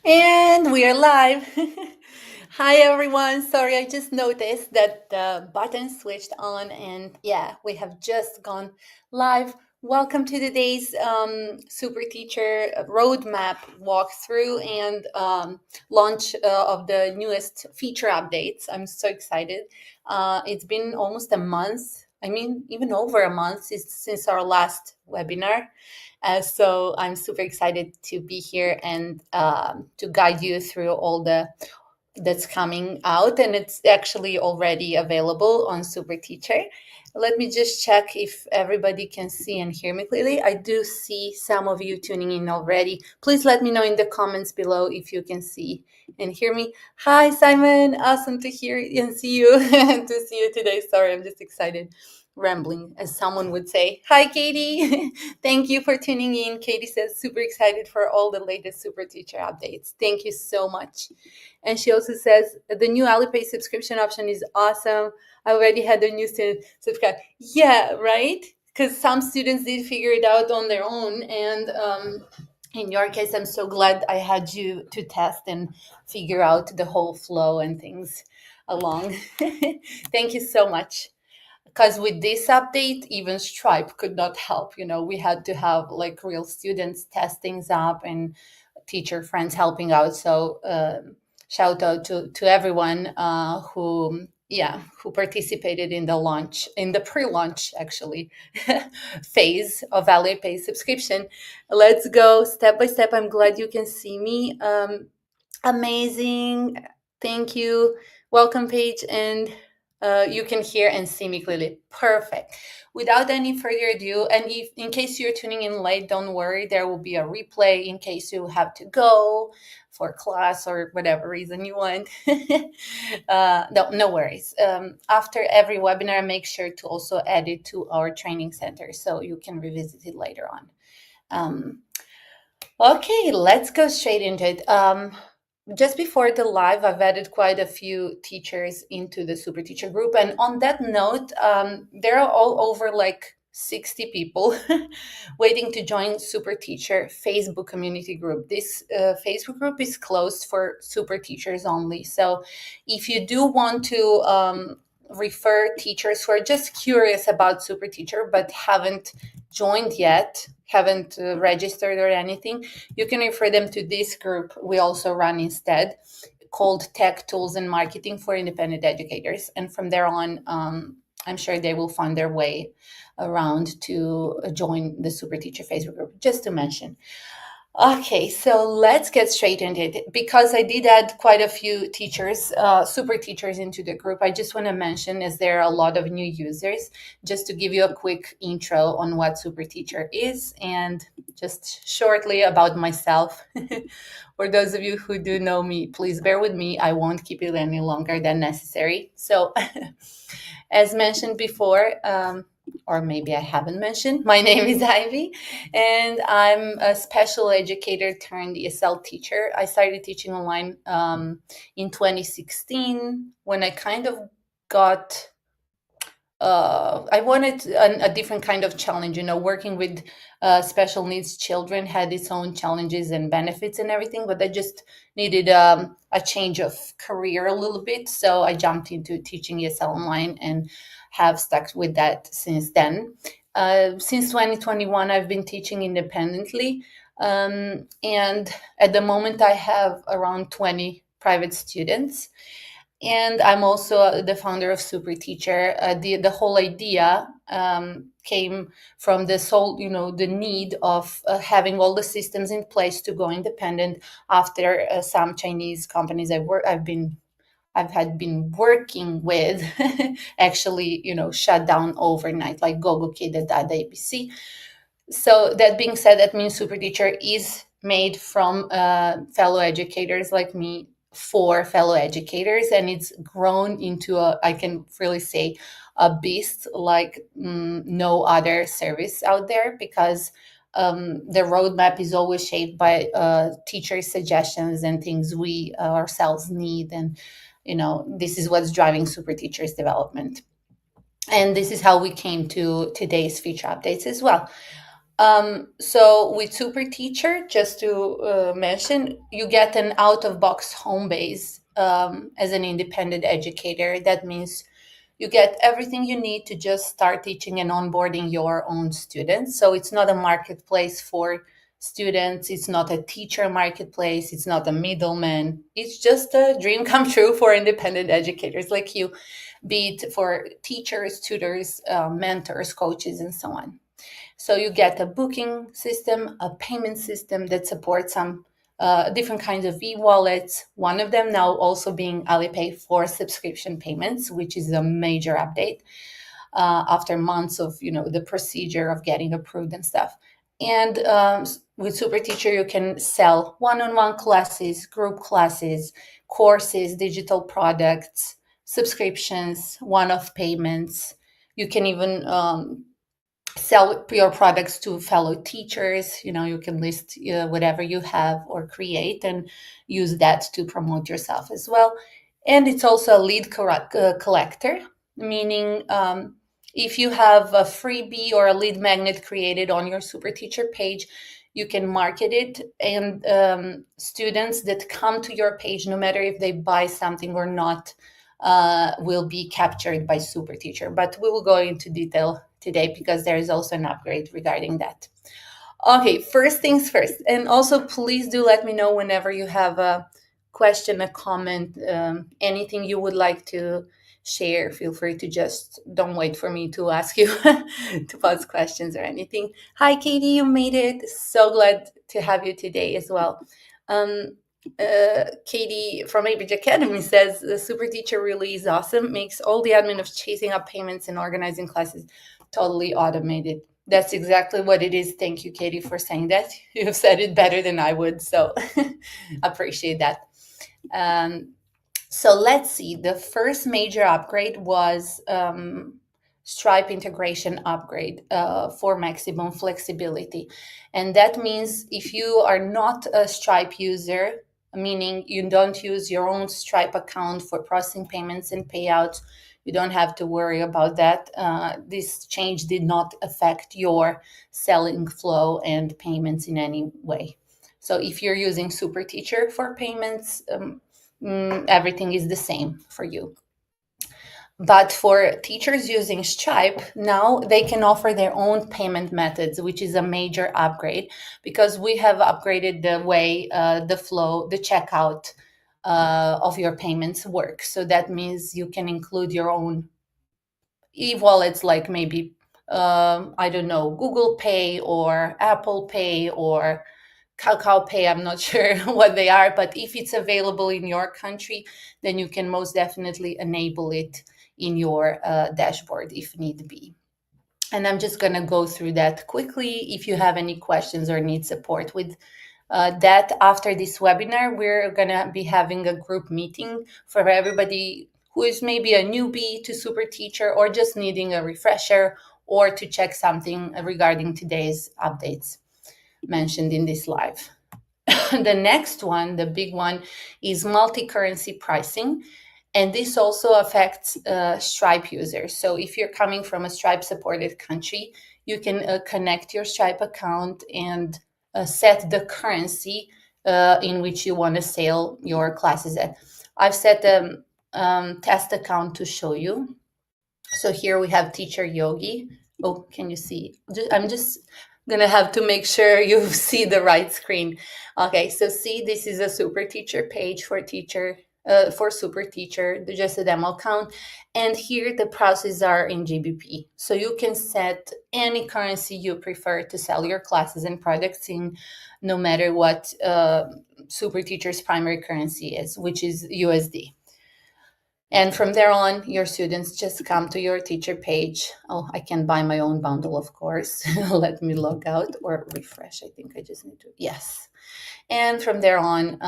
And we are live. Hi, everyone. Sorry, I just noticed that the button switched on, and yeah, we have just gone live. Welcome to today's Super Teacher Roadmap walkthrough and launch of the newest feature updates. I'm so excited. It's been almost a month. I mean, even over a month since our last webinar. So I'm super excited to be here and to guide you through all the that's coming out, and it's actually already available on Super Teacher. Let me just check if everybody can see and hear me clearly. I do see some of you tuning in already. Please let me know in the comments below if you can see and hear me. Hi, Simon. Awesome to hear and see you to see you today. Sorry, I'm just excited, rambling, as someone would say. Hi, Katie. Thank you for tuning in. Katie says, super excited for all the latest Super Teacher updates. Thank you so much. And she also says, the new Alipay subscription option is awesome. I already had a new student subscribe. Yeah, right? Because some students did figure it out on their own. And in your case, I'm so glad I had you to test and figure out the whole flow and things along. Thank you so much. Because with this update, even Stripe could not help. We had to have like real students test things up and teacher friends helping out. So shout out to everyone who participated in the launch, in the pre-launch actually phase of Alipay subscription. Let's go step by step. I'm glad you can see me. Amazing. Thank you. Welcome, Paige. And you can hear and see me clearly. Perfect. Without any further ado, and if in case you're tuning in late, don't worry. There will be a replay in case you have to go for class or whatever reason you want. No worries. After every webinar, make sure to also add it to our training center so you can revisit it later on. Okay, let's go straight into it. Just before the live, I've added quite a few teachers into the Super Teacher group. And on that note, there are all over like 60 people waiting to join Super Teacher Facebook community group. This Facebook group is closed for Super Teachers only. So if you do want to refer teachers who are just curious about Super Teacher but haven't joined yet, haven't registered or anything, you can refer them to this group we also run instead, called Tech Tools and Marketing for Independent Educators. And from there on, I'm sure they will find their way around to join the Super Teacher Facebook group, just to mention. Okay, so let's get straight into it. Because I did add quite a few teachers, super teachers into the group, I just want to mention, as there are a lot of new users, just to give you a quick intro on what Super Teacher is and just shortly about myself. For those of you who do know me, please bear with me. I won't keep it any longer than necessary. So, as mentioned before, or maybe I haven't mentioned, my name is Ivy, and I'm a special educator turned ESL teacher. I started teaching online in 2016 when I kind of got I wanted a different kind of challenge. Working with special needs children had its own challenges and benefits and everything, but I just needed a change of career a little bit. So I jumped into teaching ESL online and have stuck with that since then. Since 2021, I've been teaching independently. And at the moment, I have around 20 private students. And I'm also the founder of Super Teacher. The whole idea came from the need of having all the systems in place to go independent after some Chinese companies I've had been working with actually shut down overnight, like GoGo Kid at ABC. So that being said, that means Super Teacher is made from fellow educators like me for fellow educators, and it's grown into I can really say, a beast like no other service out there, because the roadmap is always shaped by teacher suggestions and things we ourselves need, and this is what's driving Super Teacher's development. And this is how we came to today's feature updates as well. So with SuperTeacher, just to mention, you get an out-of-box home base as an independent educator. That means you get everything you need to just start teaching and onboarding your own students. So it's not a marketplace for students. It's not a teacher marketplace. It's not a middleman. It's just a dream come true for independent educators like you, be it for teachers, tutors, mentors, coaches, and so on. So you get a booking system, a payment system that supports some different kinds of e-wallets. One of them now also being Alipay for subscription payments, which is a major update after months of the procedure of getting approved and stuff. And with SuperTeacher, you can sell one-on-one classes, group classes, courses, digital products, subscriptions, one-off payments. You can even sell your products to fellow teachers. You can list whatever you have or create and use that to promote yourself as well. And it's also a lead collector, meaning if you have a freebie or a lead magnet created on your SuperTeacher page, you can market it, and students that come to your page, no matter if they buy something or not, will be captured by SuperTeacher. But we will go into detail today because there is also an upgrade regarding that. Okay, first things first. And also, please do let me know whenever you have a question, a comment, anything you would like to share. Feel free to just don't wait for me to ask you to pose questions or anything. Hi, Katie, you made it. So glad to have you today as well. Katie from ABridge Academy says the SuperTeacher really is awesome. Makes all the admin of chasing up payments and organizing classes totally automated. That's exactly what it is. Thank you, Katie, for saying that. You've said it better than I would, so appreciate that. So let's see. The first major upgrade was Stripe integration upgrade for maximum flexibility. And that means if you are not a Stripe user, meaning you don't use your own Stripe account for processing payments and payouts, you don't have to worry about that. This change did not affect your selling flow and payments in any way. So if you're using SuperTeacher for payments, everything is the same for you. But for teachers using Stripe, now they can offer their own payment methods, which is a major upgrade because we have upgraded the way the flow, the checkout of your payments work. So that means you can include your own e-wallets, like maybe, I don't know, Google Pay or Apple Pay or Kakao Pay. I'm not sure what they are, but if it's available in your country, then you can most definitely enable it in your dashboard if need be. And I'm just going to go through that quickly. If you have any questions or need support with that, after this webinar, we're going to be having a group meeting for everybody who is maybe a newbie to SuperTeacher or just needing a refresher or to check something regarding today's updates mentioned in this live. The next one, the big one, is multi-currency pricing. And this also affects Stripe users. So if you're coming from a Stripe supported country, you can connect your Stripe account and set the currency in which you want to sell your classes at. I've set a test account to show you. So here we have Teacher Yogi. Oh, can you see? I'm just going to have to make sure you see the right screen. Okay, so see, this is a SuperTeacher page for SuperTeacher, just a demo account. And here the prices are in GBP. So you can set any currency you prefer to sell your classes and products in, no matter what SuperTeacher's primary currency is, which is USD. And from there on, your students just come to your teacher page. Oh, I can buy my own bundle, of course. Let me log out or refresh. I think I just need to, yes. And from there on,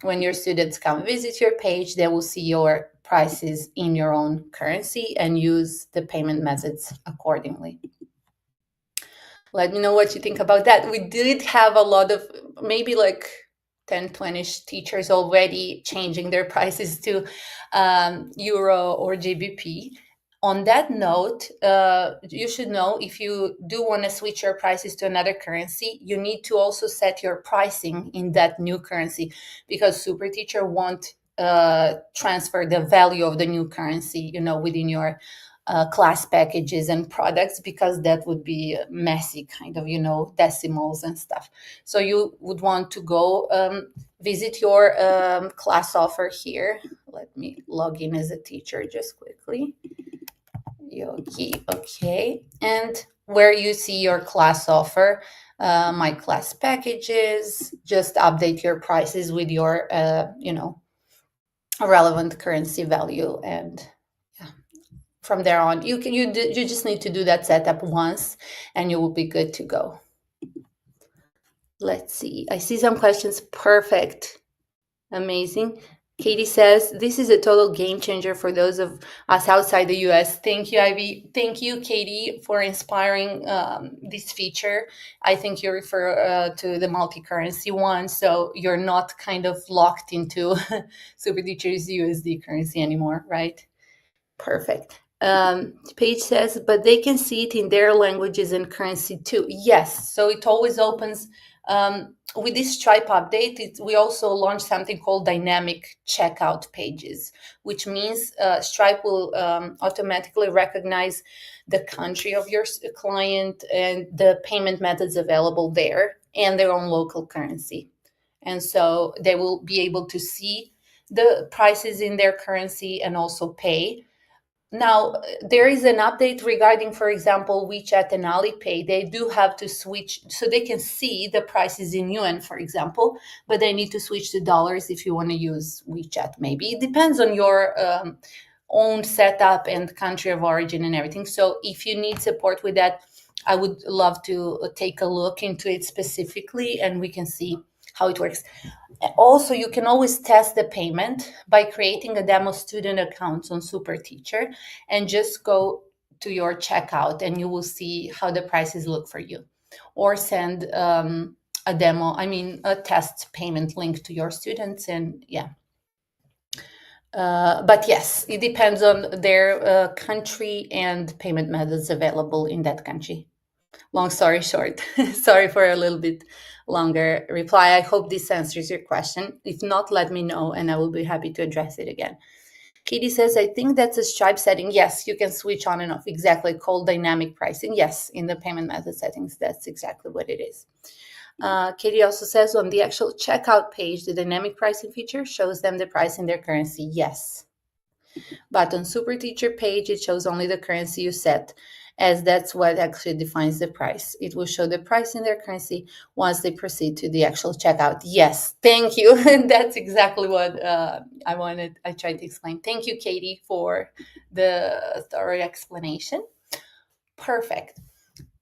when your students come visit your page, they will see your prices in your own currency and use the payment methods accordingly. Let me know what you think about that. We did have a lot of, maybe like 10, 20 teachers already changing their prices to Euro or GBP. On that note, you should know if you do want to switch your prices to another currency, you need to also set your pricing in that new currency, because SuperTeacher won't transfer the value of the new currency, within your class packages and products, because that would be messy, kind of, decimals and stuff. So you would want to go visit your class offer here. Let me log in as a teacher just quickly. Yogi, okay. And where you see your class offer, my class packages, just update your prices with your, relevant currency value. And yeah, from there on, you just need to do that setup once, and you will be good to go. Let's see. I see some questions. Perfect. Amazing. Katie says, this is a total game changer for those of us outside the US. Thank you, Ivy. Thank you, Katie, for inspiring this feature. I think you refer to the multi-currency one, so you're not kind of locked into SuperTeacher's USD currency anymore, right? Perfect. Paige says, but they can see it in their languages and currency too. Yes, so it always opens. With this Stripe update, we also launched something called dynamic checkout pages, which means Stripe will automatically recognize the country of your client and the payment methods available there and their own local currency. And so they will be able to see the prices in their currency and also pay. Now, there is an update regarding, for example, WeChat and Alipay. They do have to switch, so they can see the prices in yuan, for example, but they need to switch to dollars if you want to use WeChat, maybe. It depends on your own setup and country of origin and everything. So if you need support with that, I would love to take a look into it specifically, and we can see how it works. Also, you can always test the payment by creating a demo student account on SuperTeacher and just go to your checkout, and you will see how the prices look for you. Or send a test payment link to your students, and yeah. But yes, it depends on their country and payment methods available in that country. Long story short, sorry for a little bit longer reply. I hope this answers your question. If not, let me know and I will be happy to address it again. Katie says, I think that's a Stripe setting. Yes, you can switch on and off. Exactly, called dynamic pricing. Yes, in the payment method settings, that's exactly what it is. Katie also says, on the actual checkout page, the dynamic pricing feature shows them the price in their currency. Yes. But on SuperTeacher page, it shows only the currency you set, as that's what actually defines the price. It will show the price in their currency once they proceed to the actual checkout. Yes, thank you. That's exactly what I tried to explain. Thank you, Katie, for the thorough explanation. Perfect.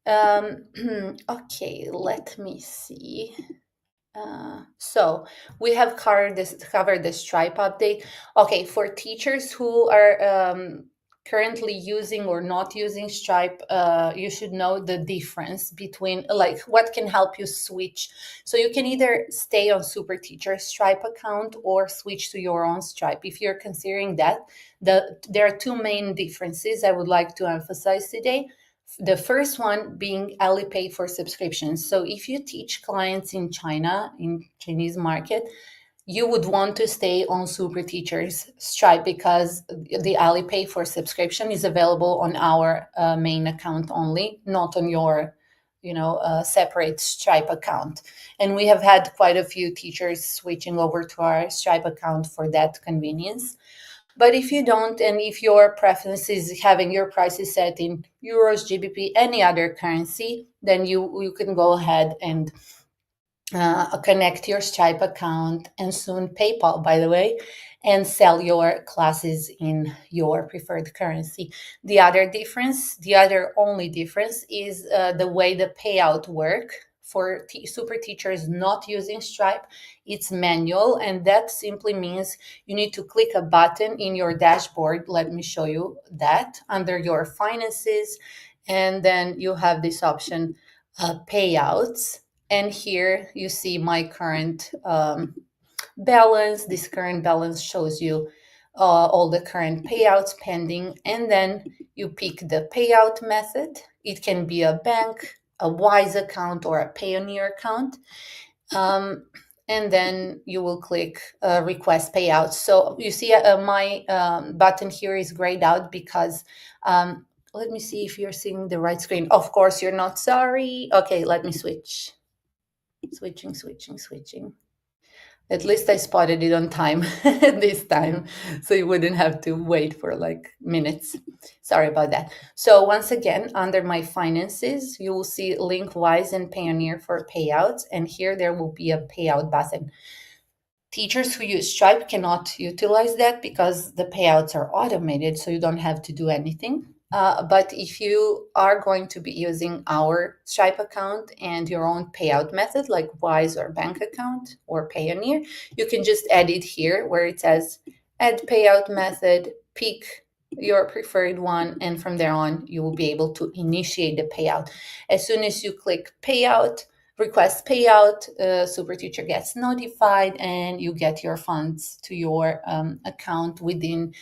Okay, let me see. So we have covered the Stripe update. Okay, for teachers who are currently using or not using Stripe, you should know the difference between, like, what can help you switch. So you can either stay on SuperTeacher's Stripe account or switch to your own Stripe. If you're considering that, there are two main differences I would like to emphasize today. The first one being Alipay for subscriptions. So if you teach clients in China, in Chinese market, you would want to stay on SuperTeacher's Stripe, because the Alipay for subscription is available on our main account only, not on your separate Stripe account. And we have had quite a few teachers switching over to our Stripe account for that convenience. But if you don't, and if your preference is having your prices set in euros, GBP, any other currency, then you can go ahead and connect your Stripe account, and soon PayPal, by the way, and sell your classes in your preferred currency. The other only difference is the way the payout work. For super teachers not using Stripe, it's manual, and that simply means you need to click a button in your dashboard. Let me show you that under your finances, and then you have this option, payouts. And here you see my current balance. This current balance shows you all the current payouts pending. And then you pick the payout method. It can be a bank, a Wise account, or a Payoneer account. And then you will click request payouts. So you see my button here is grayed out because let me see if you're seeing the right screen. Of course, you're not. Sorry. Okay, let me switch. Switching. At least I spotted it on time this time, so you wouldn't have to wait for like minutes. Sorry about that. So once again, under my finances, you will see link Wise and Payoneer for payouts, and here there will be a payout button. Teachers who use Stripe cannot utilize that because the payouts are automated, so you don't have to do anything. But if you are going to be using our Stripe account and your own payout method, like Wise or bank account or Payoneer, you can just add it here where it says add payout method, pick your preferred one, and from there on, you will be able to initiate the payout. As soon as you click payout, request payout, SuperTeacher gets notified and you get your funds to your account within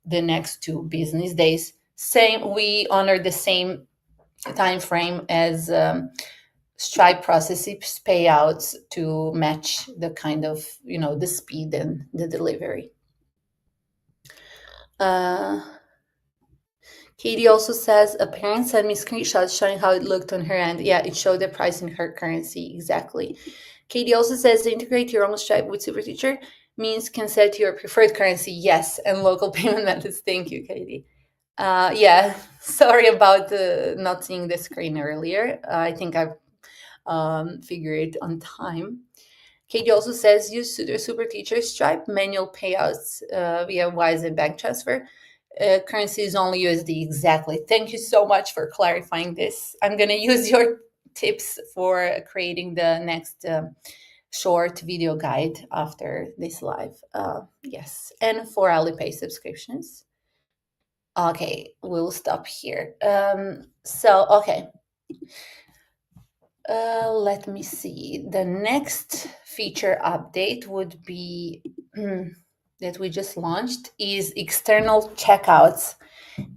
the next 2 business days. Same, we honor the same time frame as Stripe processes payouts to match the kind of, the speed and the delivery. Katie also says a parent sent me screenshots showing how it looked on her end. Yeah, it showed the price in her currency, exactly. Katie also says integrate your own Stripe with SuperTeacher means can set your preferred currency, yes, and local payment methods. Thank you, Katie. Yeah, sorry about not seeing the screen earlier. I think I've figured it on time. Katie also says use SuperTeacher Stripe manual payouts via Wise and bank transfer. Currency is only USD. Exactly. Thank you so much for clarifying this. I'm going to use your tips for creating the next short video guide after this live. Yes. And for Alipay subscriptions. Okay, we'll stop here. Okay. Let me see. The next feature update would be that we just launched is external checkouts.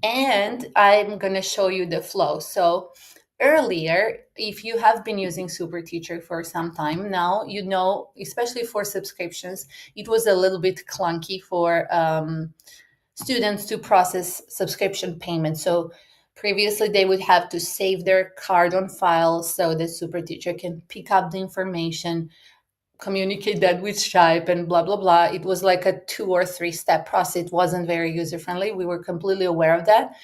And I'm going to show you the flow. So earlier, if you have been using SuperTeacher for some time now, especially for subscriptions, it was a little bit clunky for students to process subscription payments. So previously, they would have to save their card on file so the SuperTeacher can pick up the information, communicate that with Stripe, and blah, blah, blah. It was like a 2 or 3 step process. It wasn't very user friendly. We were completely aware of that.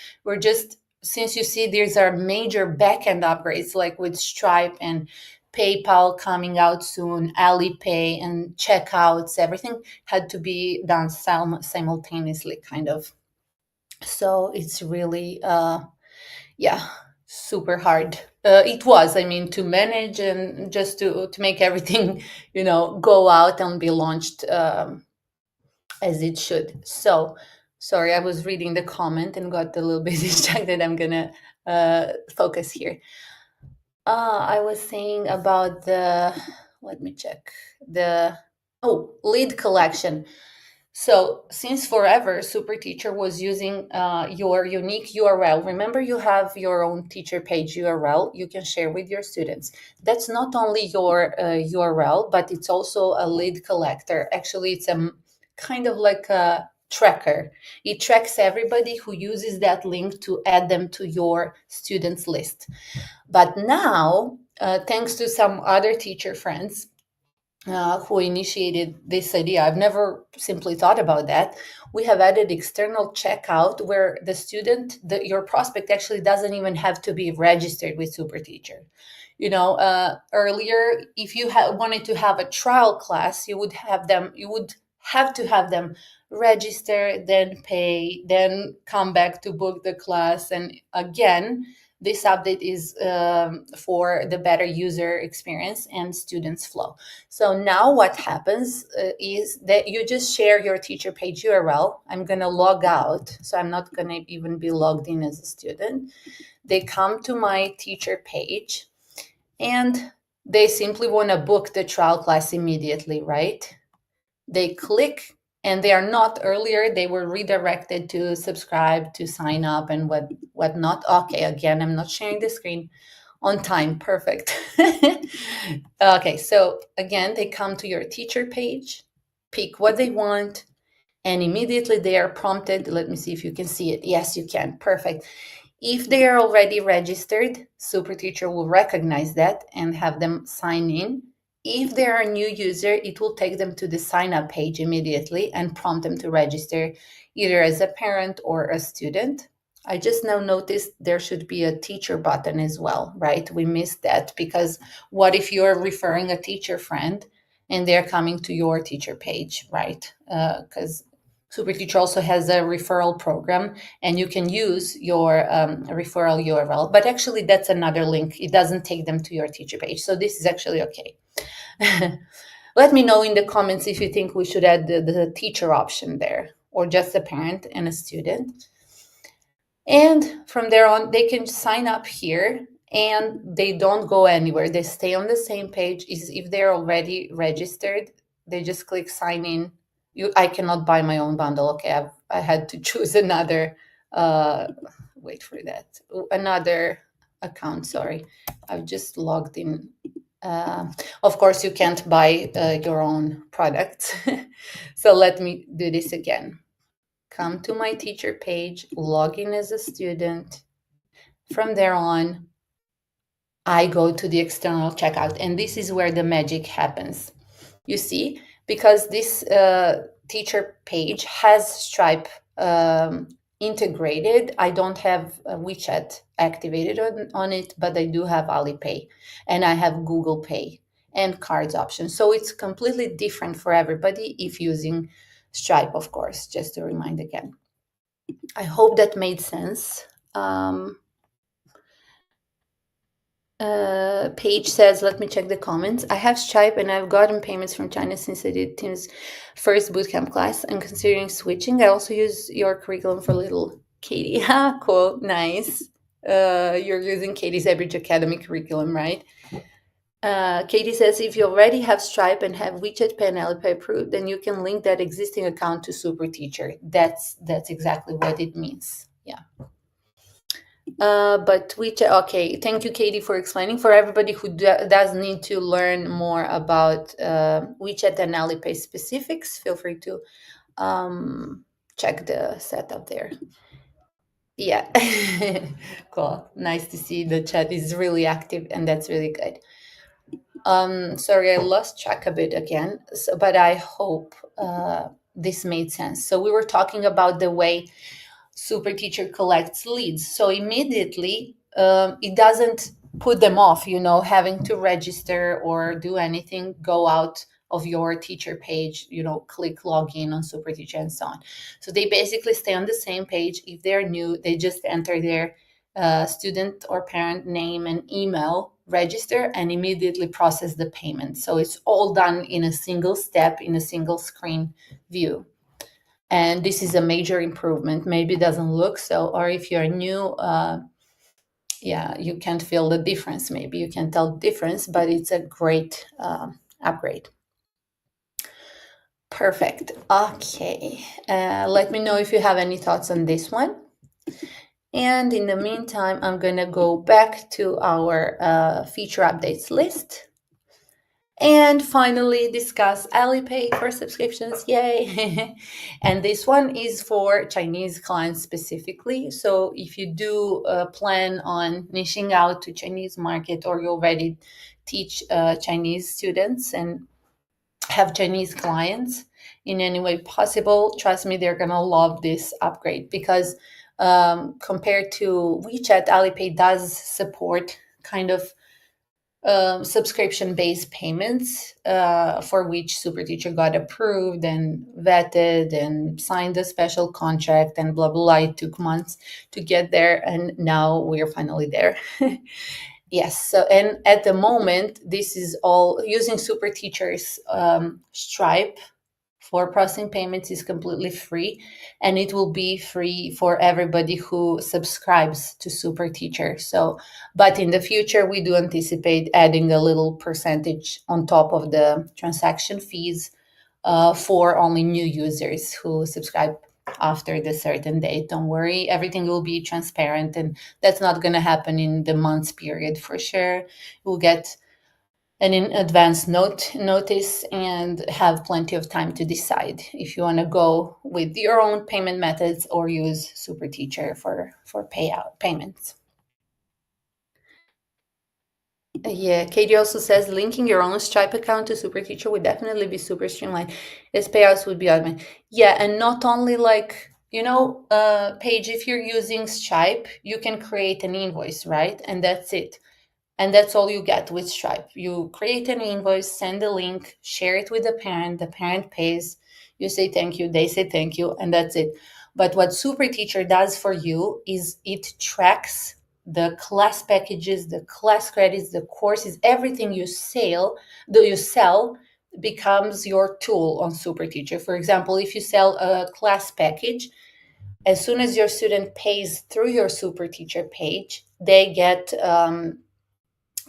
Since you see, these are major backend upgrades, like with Stripe and PayPal coming out soon, Alipay and checkouts, everything had to be done simultaneously, kind of. So it's really, super hard. It was, to manage and just to make everything, go out and be launched as it should. So, sorry, I was reading the comment and got a little bit distracted. I'm gonna focus here. I was saying about let me check lead collection. So since forever, SuperTeacher was using your unique URL. Remember, you have your own teacher page URL you can share with your students. That's not only your URL, but it's also a lead collector. Actually, it's a kind of like a tracker. It tracks everybody who uses that link to add them to your students list. But now, thanks to some other teacher friends, who initiated this idea. I've never simply thought about that. We have added external checkout where your prospect actually doesn't even have to be registered with SuperTeacher. Earlier, if you wanted to have a trial class, you would have to have them register, then pay, then come back to book the class. And again, this update is for the better user experience and students flow. So now what happens is that you just share your teacher page URL. I'm going to log out, so I'm not going to even be logged in as a student. They come to my teacher page and they simply want to book the trial class immediately, right? They click and they are not earlier, they were redirected to subscribe, to sign up, and whatnot. Okay, again, I'm not sharing the screen. On time, perfect. Okay, so again, they come to your teacher page, pick what they want, and immediately they are prompted. Let me see if you can see it. Yes, you can. Perfect. If they are already registered, SuperTeacher will recognize that and have them sign in. If they are a new user, it will take them to the sign up page immediately and prompt them to register either as a parent or a student. I just now noticed there should be a teacher button as well, right? We missed that because what if you're referring a teacher friend and they're coming to your teacher page, right? Because SuperTeacher also has a referral program, and you can use your referral URL. But actually, that's another link. It doesn't take them to your teacher page. So this is actually okay. Let me know in the comments if you think we should add the teacher option there, or just a parent and a student. And from there on, they can sign up here and they don't go anywhere. They stay on the same page. Is if they're already registered, they just click sign in. I cannot buy my own bundle. Okay, I had to choose another. Wait for that. Another account. Sorry, I've just logged in. Of course, you can't buy your own products. So let me do this again. Come to my teacher page, log in as a student. From there on, I go to the external checkout, and this is where the magic happens. You see, because this teacher page has Stripe integrated, I don't have WeChat activated on it, but I do have Alipay, and I have Google Pay and cards option. So it's completely different for everybody if using Stripe, of course, just to remind again. I hope that made sense. Paige says, let me check the comments. I have Stripe and I've gotten payments from China since I did Tim's first bootcamp class. I'm considering switching. I also use your curriculum for little Katie. Cool, nice. You're using Katie's Average Academy curriculum, right? Katie says, if you already have Stripe and have WeChat Pay and Alipay approved, then you can link that existing account to SuperTeacher. That's exactly what it means. Yeah. But WeChat, okay. Thank you, Katie, for explaining. For everybody who does need to learn more about WeChat and Alipay specifics, feel free to check the setup there. Yeah, cool. Nice to see the chat is really active, and that's really good. Sorry, I lost track a bit again, but I hope this made sense. So we were talking about the way SuperTeacher collects leads. So immediately, it doesn't put them off, having to register or do anything, go out of your teacher page, click login on SuperTeacher and so on. So they basically stay on the same page. If they're new, they just enter their student or parent name and email, register, and immediately process the payment. So it's all done in a single step, in a single screen view. And this is a major improvement. Maybe it doesn't look so, or if you're new, you can't feel the difference. Maybe you can tell the difference, but it's a great upgrade. Perfect. Okay. Let me know if you have any thoughts on this one. And in the meantime, I'm going to go back to our feature updates list. And finally, discuss Alipay for subscriptions. Yay! And this one is for Chinese clients specifically. So if you do plan on niching out to Chinese market, or you already teach Chinese students and have Chinese clients in any way possible, trust me, they're going to love this upgrade, because compared to WeChat, Alipay does support kind of subscription-based payments for which SuperTeacher got approved and vetted and signed a special contract and blah, blah, blah. It took months to get there, and now we're finally there. Yes, so, and at the moment, this is all using SuperTeacher's Stripe for processing payments is completely free, and it will be free for everybody who subscribes to SuperTeacher. So, but in the future, we do anticipate adding a little percentage on top of the transaction fees for only new users who subscribe after the certain date. Don't worry, everything will be transparent, and that's not going to happen in the months period for sure. We'll get an in advance notice and have plenty of time to decide if you want to go with your own payment methods or use SuperTeacher for payout payments. Yeah, Katie also says linking your own Stripe account to SuperTeacher would definitely be super streamlined. As payouts would be automated. Yeah, and not only like, Paige, if you're using Stripe, you can create an invoice, right? And that's it. And that's all you get with Stripe. You create an invoice, send a link, share it with the parent pays, you say thank you, they say thank you, and that's it. But what SuperTeacher does for you is it tracks the class packages, the class credits, the courses, everything you sell becomes your tool on SuperTeacher. For example, if you sell a class package, as soon as your student pays through your SuperTeacher page, they get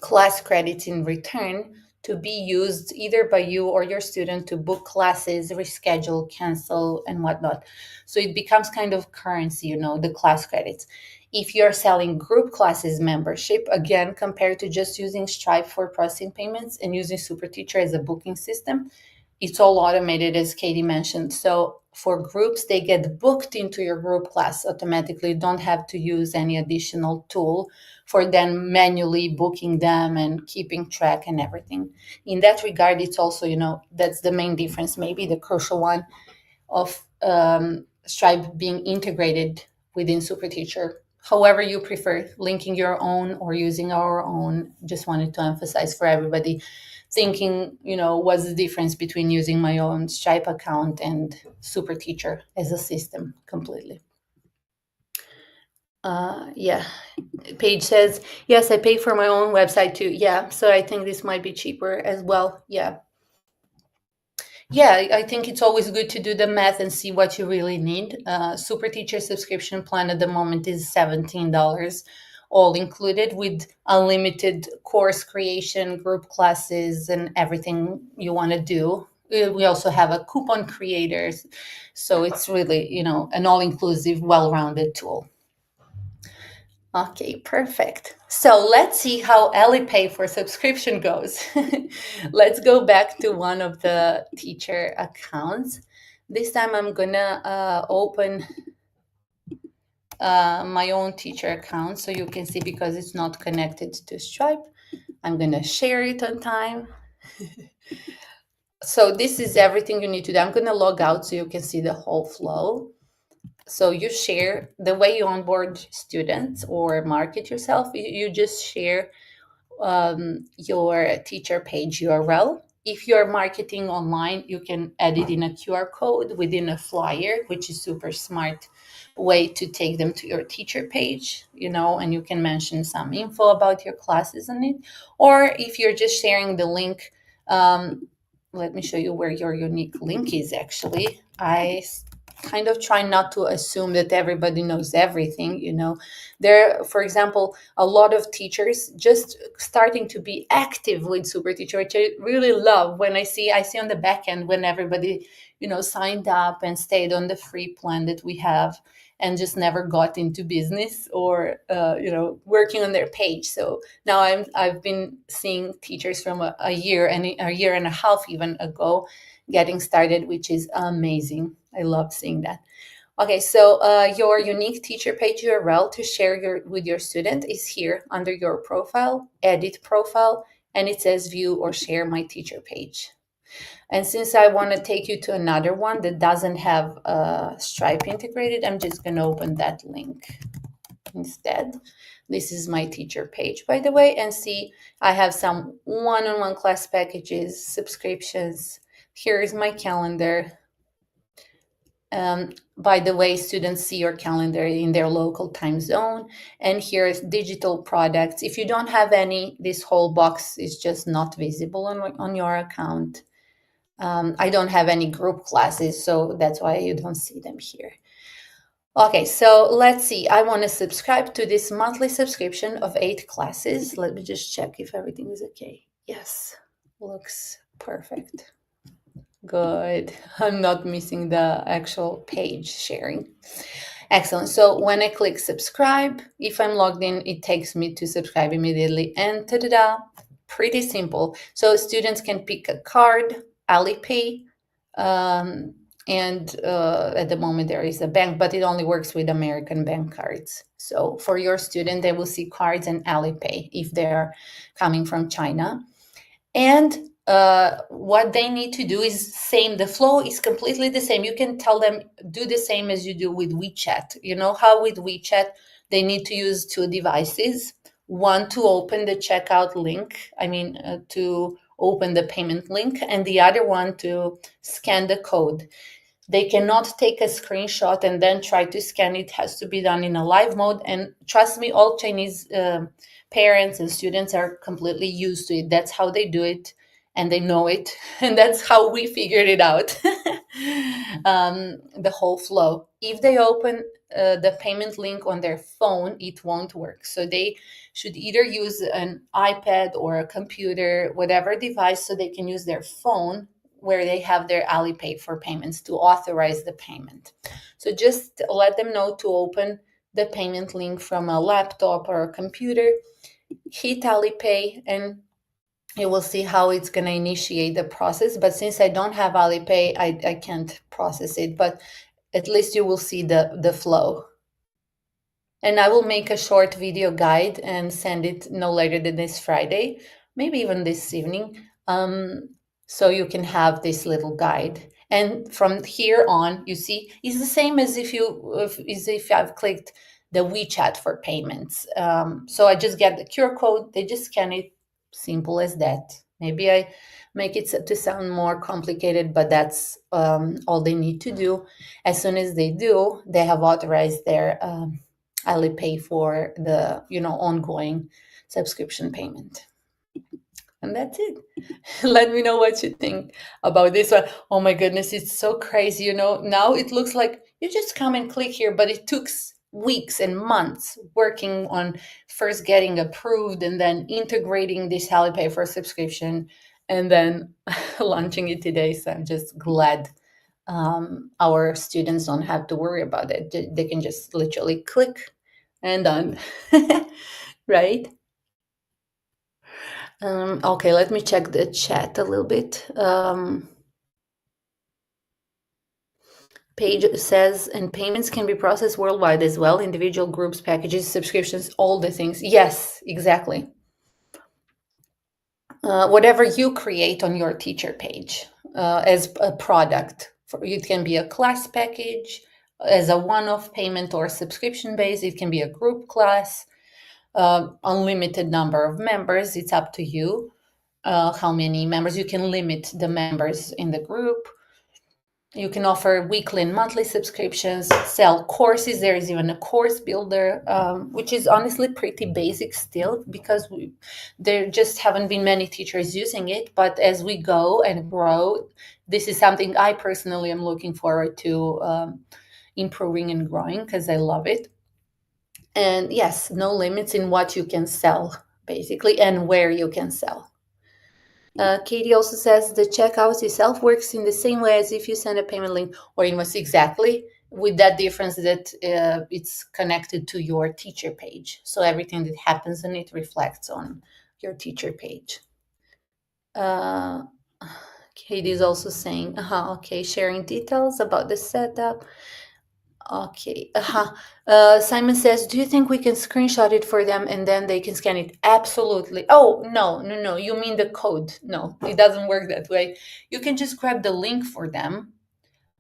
class credits in return to be used either by you or your student to book classes, reschedule, cancel, and whatnot. So it becomes kind of currency, the class credits. If you're selling group classes membership, again, compared to just using Stripe for processing payments and using SuperTeacher as a booking system, it's all automated, as Katie mentioned. So for groups, they get booked into your group class automatically. You don't have to use any additional tool for then manually booking them and keeping track and everything. In that regard, it's also, that's the main difference, maybe the crucial one of Stripe being integrated within SuperTeacher. However you prefer, linking your own or using our own. Just wanted to emphasize for everybody thinking, what's the difference between using my own Stripe account and SuperTeacher as a system completely. Yeah. Paige says, yes, I pay for my own website too. Yeah, so I think this might be cheaper as well. Yeah. Yeah, I think it's always good to do the math and see what you really need. SuperTeacher subscription plan at the moment is $17, all included with unlimited course creation, group classes, and everything you want to do. We also have a coupon creators, so it's really, an all-inclusive, well-rounded tool. Okay, perfect. So let's see how Alipay for subscription goes. Let's go back to one of the teacher accounts. This time I'm gonna open my own teacher account so you can see, because it's not connected to Stripe. I'm gonna share it on time. So this is everything you need to do. I'm gonna log out so you can see the whole flow. So you share the way you onboard students or market yourself. You just share your teacher page URL. If you're marketing online, you can add it in a QR code within a flyer, which is super smart way to take them to your teacher page, and you can mention some info about your classes on it. Or if you're just sharing the link, let me show you where your unique link is actually. I kind of try not to assume that everybody knows everything. There, for example, a lot of teachers just starting to be active with SuperTeacher, which I really love. When I see on the back end when everybody signed up and stayed on the free plan that we have and just never got into business or working on their page. So now I've been seeing teachers from a year and a half even ago getting started, which is amazing. I love seeing that. Okay, so your unique teacher page URL to share with your student is here under your profile, edit profile, and it says view or share my teacher page. And since I want to take you to another one that doesn't have Stripe integrated, I'm just going to open that link instead. This is my teacher page, by the way, and see, I have some one-on-one class packages, subscriptions. Here is my calendar. By the way, students see your calendar in their local time zone. And here's digital products. If you don't have any, this whole box is just not visible on your account. I don't have any group classes, so that's why you don't see them here. Okay, so let's see. I want to subscribe to this monthly subscription of 8 classes. Let me just check if everything is okay. Yes, looks perfect. Good. I'm not missing the actual page sharing. Excellent. So when I click subscribe, if I'm logged in, it takes me to subscribe immediately. And ta-da, pretty simple. So students can pick a card, Alipay, um, and at the moment there is a bank, but it only works with American bank cards. So for your student, they will see cards and Alipay if they're coming from China. And what they need to do is same. The flow is completely the same. You can tell them do the same as you do with WeChat. You know how with WeChat they need to use two devices, one to open the checkout link, to open the payment link, and the other one to scan the code. They cannot take a screenshot and then try to scan it. It has to be done in a live mode. And trust me, all Chinese parents and students are completely used to it. That's how they do it, and they know it. And that's how we figured it out. The whole flow. If they open the payment link on their phone, it won't work. So they should either use an iPad or a computer, whatever device, so they can use their phone where they have their Alipay for payments to authorize the payment. So just let them know to open the payment link from a laptop or a computer, hit Alipay, and you will see how it's going to initiate the process. But since I don't have Alipay, I can't process it, but at least you will see the flow. And I will make a short video guide and send it no later than this Friday, maybe even this evening, so you can have this little guide. And from here on, you see, it's the same as if I've clicked the WeChat for payments. So I just get the QR code, they just scan it, simple as that. Maybe I make it to sound more complicated, but that's all they need to do. As soon as they do, they have authorized their Alipay for the ongoing subscription payment. And that's it. Let me know what you think about this one. Oh my goodness, it's so crazy. Now it looks like you just come and click here, but it took weeks and months working on first getting approved and then integrating this Alipay for subscription and then launching it today. So I'm just glad our students don't have to worry about it. They can just literally click and done. Right? Okay, let me check the chat a little bit. Page says, and payments can be processed worldwide as well, individual groups, packages, subscriptions, all the things. Yes, exactly. Whatever you create on your teacher page as a product. It can be a class package as a one-off payment or subscription base. It can be a group class, unlimited number of members. It's up to you how many members. You can limit the members in the group. You can offer weekly and monthly subscriptions, sell courses. There is even a course builder, which is honestly pretty basic still because there just haven't been many teachers using it. But as we go and grow, this is something I personally am looking forward to improving and growing because I love it. And yes, no limits in what you can sell, basically, and where you can sell. Katie also says the checkout itself works in the same way as if you send a payment link or invoice, exactly, with that difference that it's connected to your teacher page. So everything that happens on it reflects on your teacher page. Katie is also saying, okay, sharing details about the setup. Okay. Simon says, do you think we can screenshot it for them and then they can scan it? Absolutely. Oh, no. You mean the code. No, it doesn't work that way. You can just grab the link for them,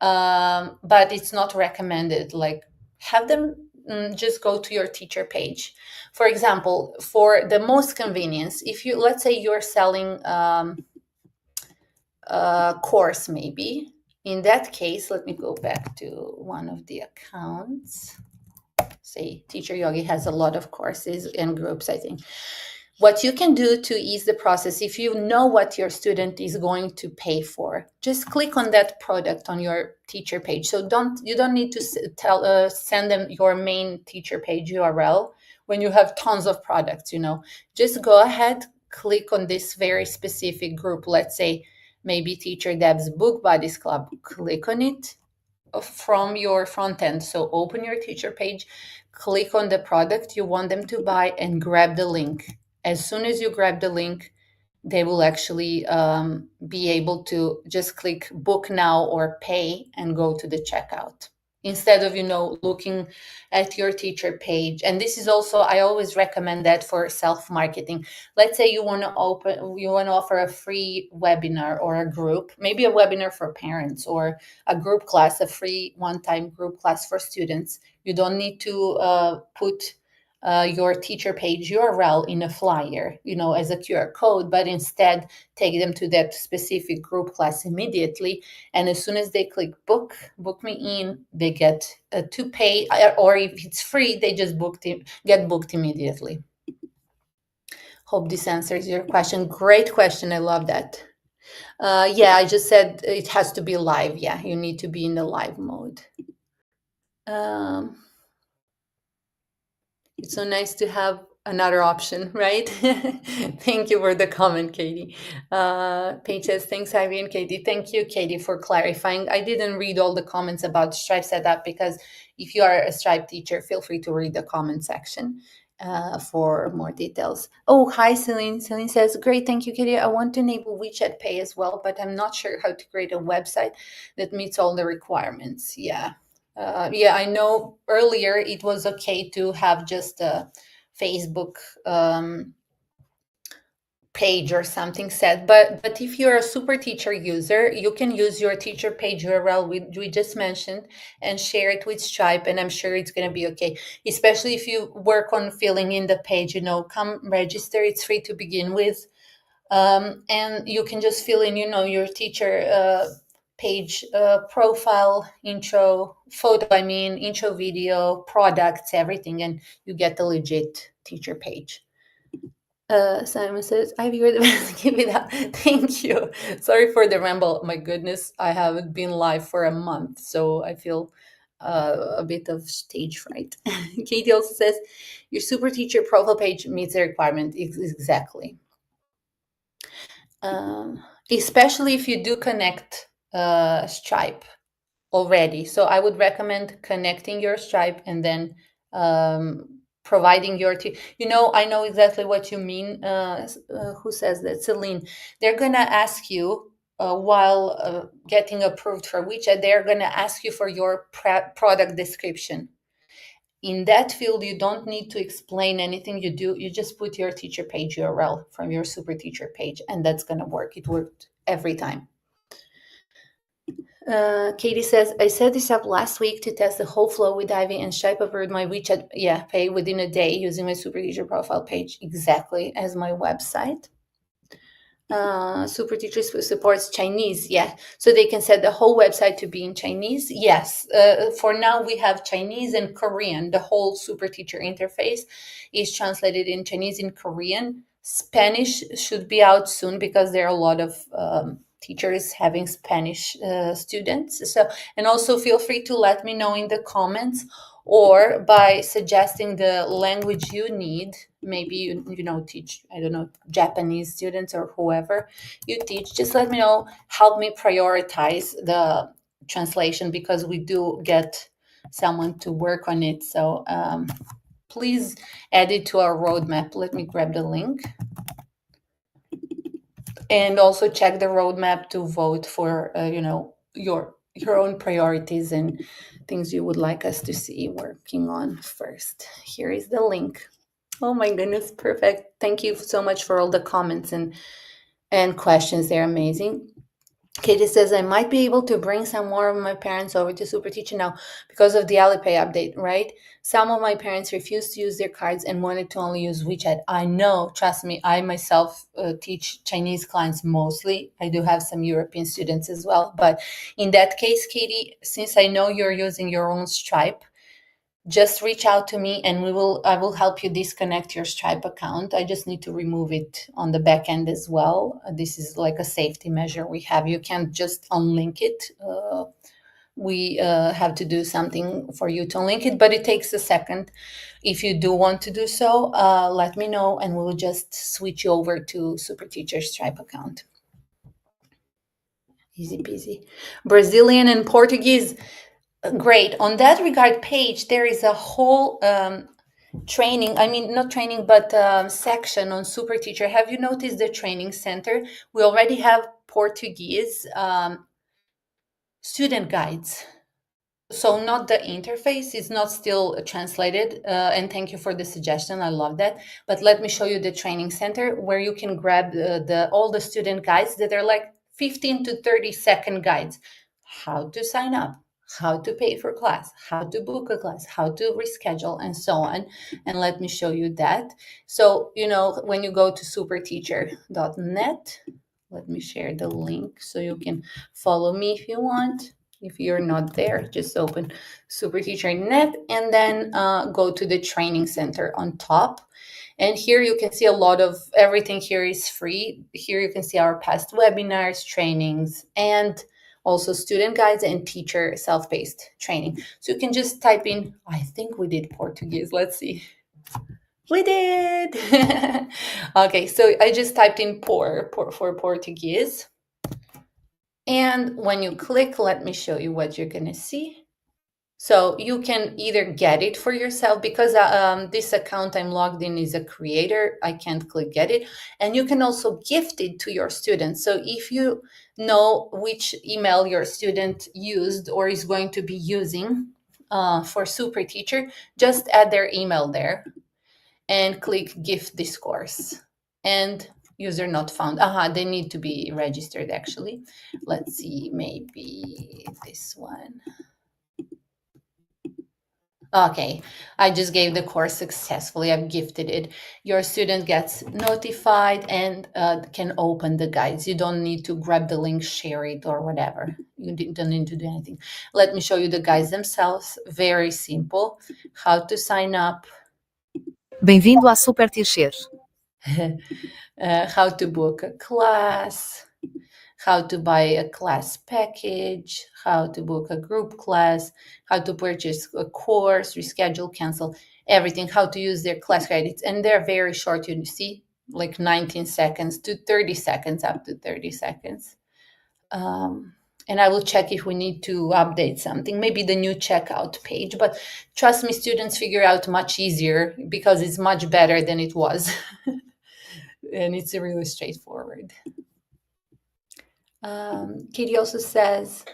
but it's not recommended. Like, have them just go to your teacher page. For example, for the most convenience, let's say you're selling a course maybe. In that case, let me go back to one of the accounts. Say Teacher Yogi has a lot of courses and groups, I think. What you can do to ease the process, if you know what your student is going to pay for, just click on that product on your teacher page. So you don't need to send them your main teacher page URL when you have tons of products. Just go ahead, click on this very specific group. Let's say maybe Teacher Deb's Book Buddies Club. Click on it from your front end. So open your teacher page, click on the product you want them to buy, and grab the link. As soon as you grab the link, they will actually be able to just click book now or pay and go to the checkout instead of looking at your teacher page. And this is also, I always recommend that for self marketing. Let's say you want to offer a free webinar or a group, maybe a webinar for parents, or a group class, a free one-time group class for students. You don't need to put your teacher page URL in a flyer, as a QR code, but instead take them to that specific group class immediately. And as soon as they click book me in, they get to pay, or if it's free, they just get booked immediately. Hope this answers your question. Great question. I love that. Yeah, I just said it has to be live. Yeah, you need to be in the live mode. It's so nice to have another option, right? Thank you for the comment, Katie. Paige says, thanks, Ivy and Katie. Thank you, Katie, for clarifying. I didn't read all the comments about Stripe setup, because if you are a Stripe teacher, feel free to read the comment section for more details. Oh, hi, Celine. Celine says, great, thank you, Katie. I want to enable WeChat Pay as well, but I'm not sure how to create a website that meets all the requirements. Yeah. Yeah, I know earlier it was okay to have just a Facebook page or something set, but if you're a SuperTeacher user, you can use your teacher page URL we just mentioned and share it with Stripe, and I'm sure it's going to be okay. Especially if you work on filling in the page, come register. It's free to begin with, and you can just fill in, your teacher page profile, intro photo, intro video, products, everything, and you get a legit teacher page. Simon says, Ivy, you're the best. Keep it up. Thank you. Sorry for the ramble. My goodness, I haven't been live for a month, so I feel a bit of stage fright. Katie also says, your SuperTeacher profile page meets the requirement. Exactly. Especially if you do connect Stripe already. So I would recommend connecting your Stripe and then providing your I know exactly what you mean. Who says that? Celine. They're going to ask you while getting approved for WeChat, they're going to ask you for your product description. In that field, you don't need to explain anything you do. You just put your teacher page URL from your SuperTeacher page, and that's going to work. It worked every time. Katie says, I set this up last week to test the whole flow with Ivy, and Stripe approved my WeChat pay within a day using my SuperTeacher profile page, exactly as my website. SuperTeacher supports Chinese, so they can set the whole website to be in Chinese. Yes, for now we have Chinese and Korean. The whole SuperTeacher interface is translated in Chinese and Korean. Spanish should be out soon, because there are a lot of teachers having Spanish students. So, and also feel free to let me know in the comments, or by suggesting the language you need. Maybe you teach, I don't know, Japanese students or whoever you teach. Just let me know. Help me prioritize the translation, because we do get someone to work on it. So please add it to our roadmap. Let me grab the link. And also check the roadmap to vote for your own priorities and things you would like us to see working on first. Here is the link. Oh my goodness, perfect. Thank you so much for all the comments and questions. They're amazing. Katie says, I might be able to bring some more of my parents over to SuperTeacher now because of the Alipay update, right? Some of my parents refused to use their cards and wanted to only use WeChat. I know, trust me, I myself teach Chinese clients mostly. I do have some European students as well. But in that case, Katie, since I know you're using your own Stripe, just reach out to me and I will help you disconnect your Stripe account. I just need to remove it on the back end as well. This is like a safety measure we have. You can't just unlink it. We have to do something for you to unlink it, but it takes a second. If you do want to do so, let me know and we'll just switch you over to SuperTeacher Stripe account. Easy peasy. Brazilian and Portuguese, great. On that regard page, there is a whole training, I mean, not training, but section on Super Teacher. Have you noticed the training center? We already have Portuguese student guides. So not the interface is not still translated, and thank you for the suggestion, I love that. But let me show you the training center where you can grab the all the student guides that are like 15 to 30-second guides. How to sign up, how to pay for class, how to book a class, how to reschedule, and so on. And let me show you that. So when you go to superteacher.net, let me share the link so you can follow me if you want. If you're not there, just open SuperTeacher.net and then go to the training center on top. And here you can see a lot of everything here is free. Here you can see our past webinars, trainings, and also student guides and teacher self-paced training. So you can just type in, I think we did Portuguese. Let's see. We did. Okay, so I just typed in for Portuguese. And when you click, let me show you what you're going to see. So you can either get it for yourself because this account I'm logged in is a creator. I can't click get it. And you can also gift it to your students. So if you know which email your student used or is going to be using for Super Teacher, just add their email there and click gift this course. And user not found. They need to be registered actually. Let's see, maybe this one. Okay, I just gave the course successfully. I've gifted it. Your student gets notified and can open the guides. You don't need to grab the link, share it, or whatever. You don't need to do anything. Let me show you the guides themselves. Very simple. How to sign up. Bem-vindo à SuperTeacher. How to book a class, how to buy a class package, how to book a group class, how to purchase a course, reschedule, cancel, everything, how to use their class credits. And they're very short, you see, like 19 seconds to 30 seconds, up to 30 seconds. And I will check if we need to update something, maybe the new checkout page. But trust me, students figure out much easier because it's much better than it was. And it's really straightforward. Katie also says,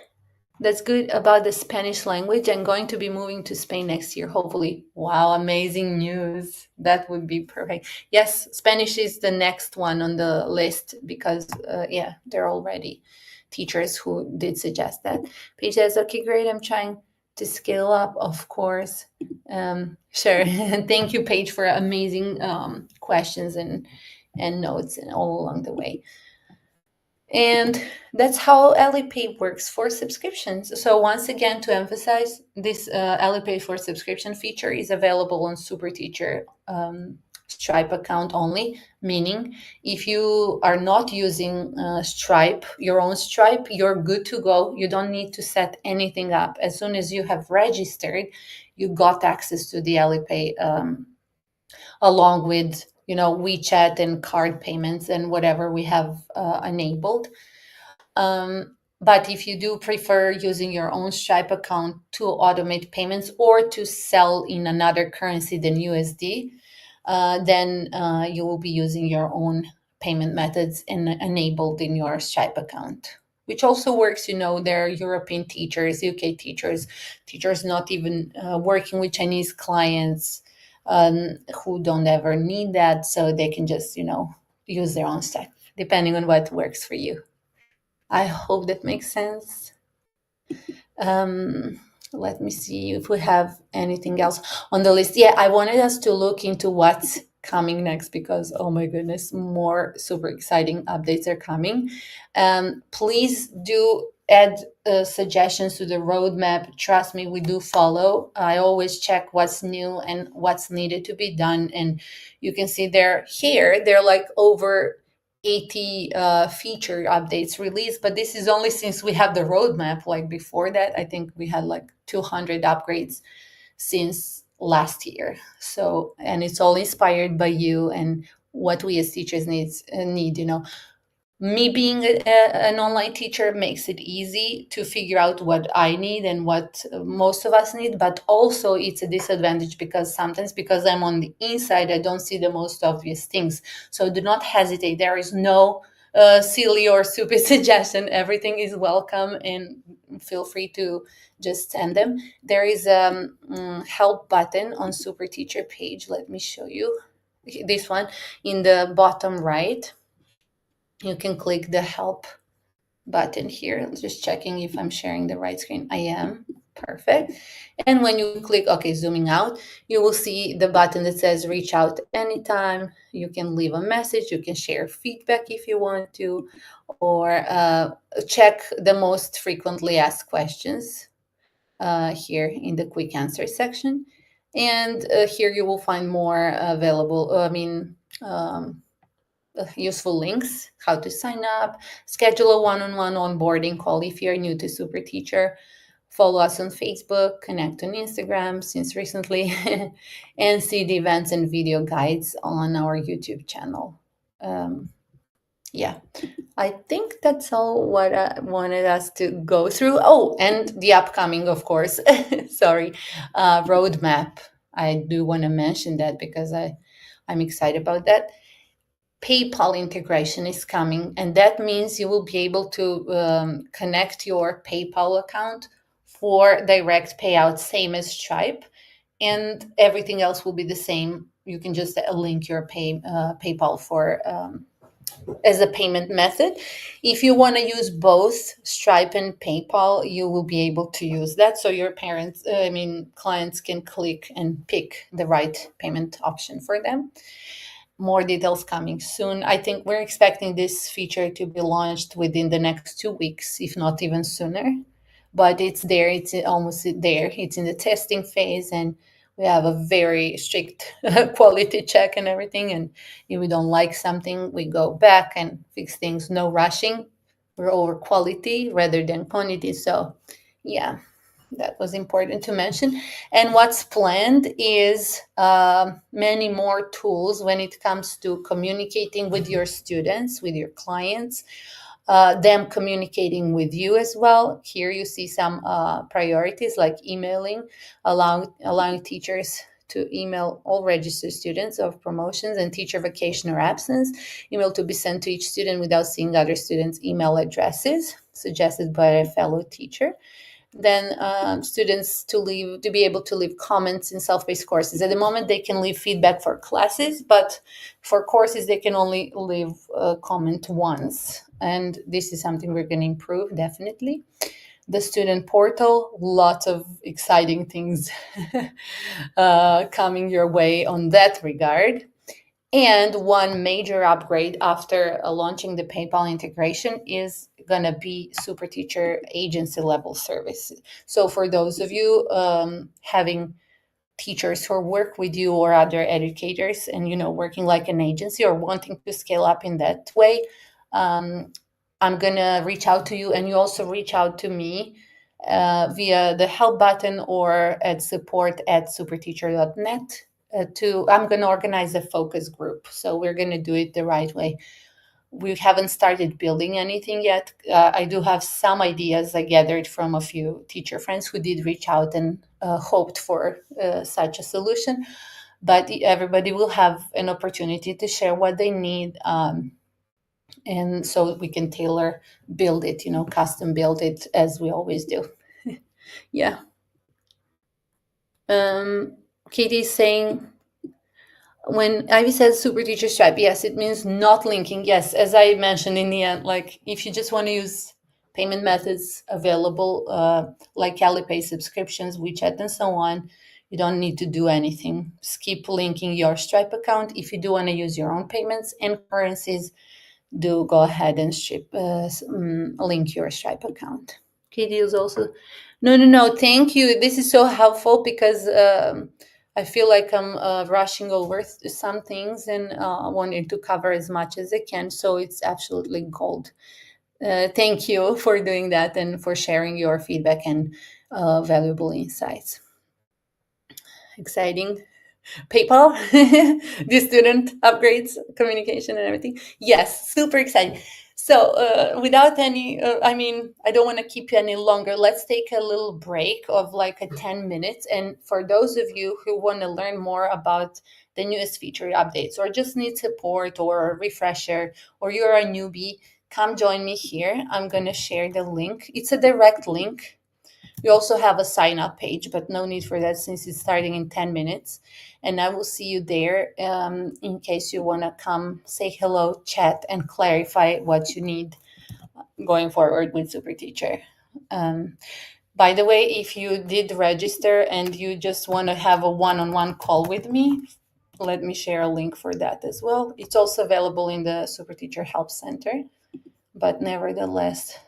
that's good about the Spanish language. I'm going to be moving to Spain next year, hopefully. Wow, amazing news. That would be perfect. Yes, Spanish is the next one on the list because, there are already teachers who did suggest that. Paige says, okay, great. I'm trying to scale up, of course. Sure. Thank you, Paige, for amazing questions and notes and all along the way. And that's how Alipay works for subscriptions. So once again, to emphasize, this Alipay for subscription feature is available on SuperTeacher Stripe account only, meaning if you are not using Stripe, your own Stripe, you're good to go. You don't need to set anything up. As soon as you have registered, you got access to the Alipay along with WeChat and card payments and whatever we have enabled. But if you do prefer using your own Stripe account to automate payments or to sell in another currency than USD, then you will be using your own payment methods enabled in your Stripe account, which also works. There are European teachers, UK teachers not even working with Chinese clients who don't ever need that. So they can just, use their own stuff, depending on what works for you. I hope that makes sense. Let me see if we have anything else on the list. Yeah, I wanted us to look into what's coming next because, oh my goodness, more super exciting updates are coming. Please do add suggestions to the roadmap. Trust me, we do follow. I always check what's new and what's needed to be done. And you can see they're like over 80 feature updates released, but this is only since we have the roadmap. Like before that, I think we had like 200 upgrades since last year. So, and it's all inspired by you and what we as teachers need. Me being an online teacher makes it easy to figure out what I need and what most of us need, but also it's a disadvantage because sometimes, because I'm on the inside, I don't see the most obvious things. So do not hesitate. There is no silly or stupid suggestion. Everything is welcome, and feel free to just send them. There is a help button on Super Teacher page. Let me show you this one in the bottom right. You can click the help button here. Just checking if I'm sharing the right screen. I am. Perfect. And when you click, okay, zooming out, you will see the button that says reach out anytime. You can leave a message. You can share feedback if you want to, or check the most frequently asked questions here in the quick answer section. And here you will find more available, useful links, how to sign up, schedule a one-on-one onboarding call if you're new to Super Teacher, follow us on Facebook, connect on Instagram since recently, and see the events and video guides on our YouTube channel. Um, yeah, I think that's all what I wanted us to go through. Oh, and the upcoming, of course, sorry, roadmap. I do want to mention that because I'm excited about that. PayPal integration is coming, and that means you will be able to connect your PayPal account for direct payout, same as Stripe, and everything else will be the same. You can just link your PayPal for as a payment method. If you want to use both Stripe and PayPal, you will be able to use that. So your clients can click and pick the right payment option for them. More details coming soon. I think we're expecting this feature to be launched within the next 2 weeks, if not even sooner. But it's there, it's almost there. It's in the testing phase, and we have a very strict quality check and everything. And if we don't like something, we go back and fix things. No rushing. We're over quality rather than quantity. So, yeah, that was important to mention. And what's planned is many more tools when it comes to communicating with your students, with your clients, them communicating with you as well. Here you see some priorities like emailing, allowing teachers to email all registered students of promotions and teacher vacation or absence. Email to be sent to each student without seeing other students' email addresses, suggested by a fellow teacher. Then students to be able to leave comments in self-paced courses. At the moment, they can leave feedback for classes, but for courses, they can only leave a comment once. And this is something we're going to improve, definitely. The student portal, lots of exciting things coming your way on that regard. And one major upgrade after launching the PayPal integration is going to be SuperTeacher agency level service. So for those of you having teachers who work with you or other educators and working like an agency or wanting to scale up in that way, I'm going to reach out to you, and you also reach out to me via the help button or at support@superteacher.net. I'm going to organize a focus group. So we're going to do it the right way. We haven't started building anything yet. I do have some ideas I gathered from a few teacher friends who did reach out and hoped for such a solution. But everybody will have an opportunity to share what they need. And so we can build it, custom build it as we always do. Yeah. Katie's saying, when Ivy says super teacher stripe, yes, it means not linking. Yes, as I mentioned in the end, like if you just want to use payment methods available, like Alipay subscriptions, WeChat, and so on, you don't need to do anything. Skip linking your Stripe account. If you do want to use your own payments and currencies, do go ahead and link your Stripe account. Katie is also, no, thank you. This is so helpful because I feel like I'm rushing over some things and wanting to cover as much as I can. So it's absolutely gold. Thank you for doing that and for sharing your feedback and valuable insights. Exciting. PayPal, the student upgrades, communication, and everything. Yes, super exciting. So, without any, I don't want to keep you any longer. Let's take a little break of like a 10 minutes. And for those of you who want to learn more about the newest feature updates, or just need support or a refresher, or you're a newbie, come join me here. I'm going to share the link. It's a direct link. We also have a sign up page, but no need for that since it's starting in 10 minutes. And I will see you there in case you want to come say hello, chat, and clarify what you need going forward with SuperTeacher. Um, by the way, if you did register and you just want to have a one on one call with me, let me share a link for that as well. It's also available in the SuperTeacher Help Center, but nevertheless,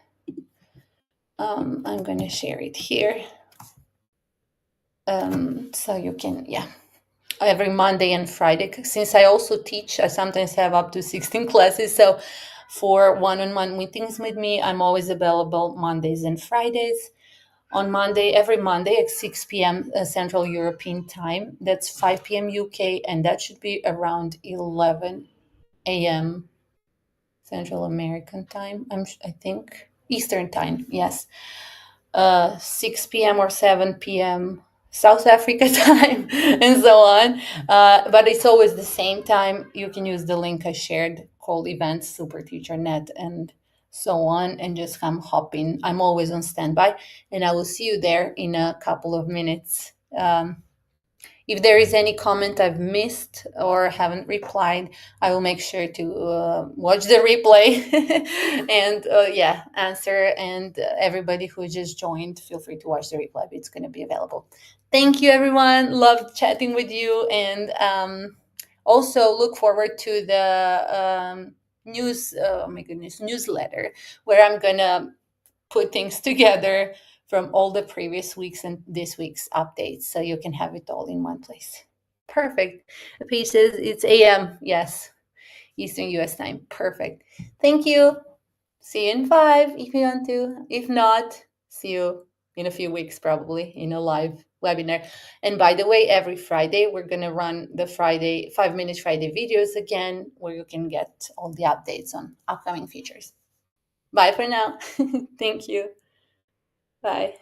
I'm going to share it here. So you can, yeah, every Monday and Friday. Since I also teach, I sometimes have up to 16 classes. So for one-on-one meetings with me, I'm always available Mondays and Fridays. On Monday, every Monday at 6 p.m. Central European time. That's 5 p.m. UK, and that should be around 11 a.m. Central American time. I think Eastern time. Yes, 6 p.m. or 7 p.m. South Africa time, and so on. But it's always the same time. You can use the link I shared called Events Super Teacher Net and so on, and just come hop in. I'm always on standby, and I will see you there in a couple of minutes. If there is any comment I've missed or haven't replied, I will make sure to watch the replay and yeah, answer. And everybody who just joined, feel free to watch the replay. It's going to be available. Thank you, everyone. Loved chatting with you. And also look forward to the oh my goodness, newsletter where I'm going to put things together from all the previous weeks and this week's updates so you can have it all in one place. Perfect. Pieces, it's AM, yes, Eastern US time. Perfect. Thank you. See you in 5 if you want to. If not, see you in a few weeks, probably in a live webinar. And by the way, every Friday, we're going to run the Friday 5 minute Friday videos again, where you can get all the updates on upcoming features. Bye for now. Thank you. Bye.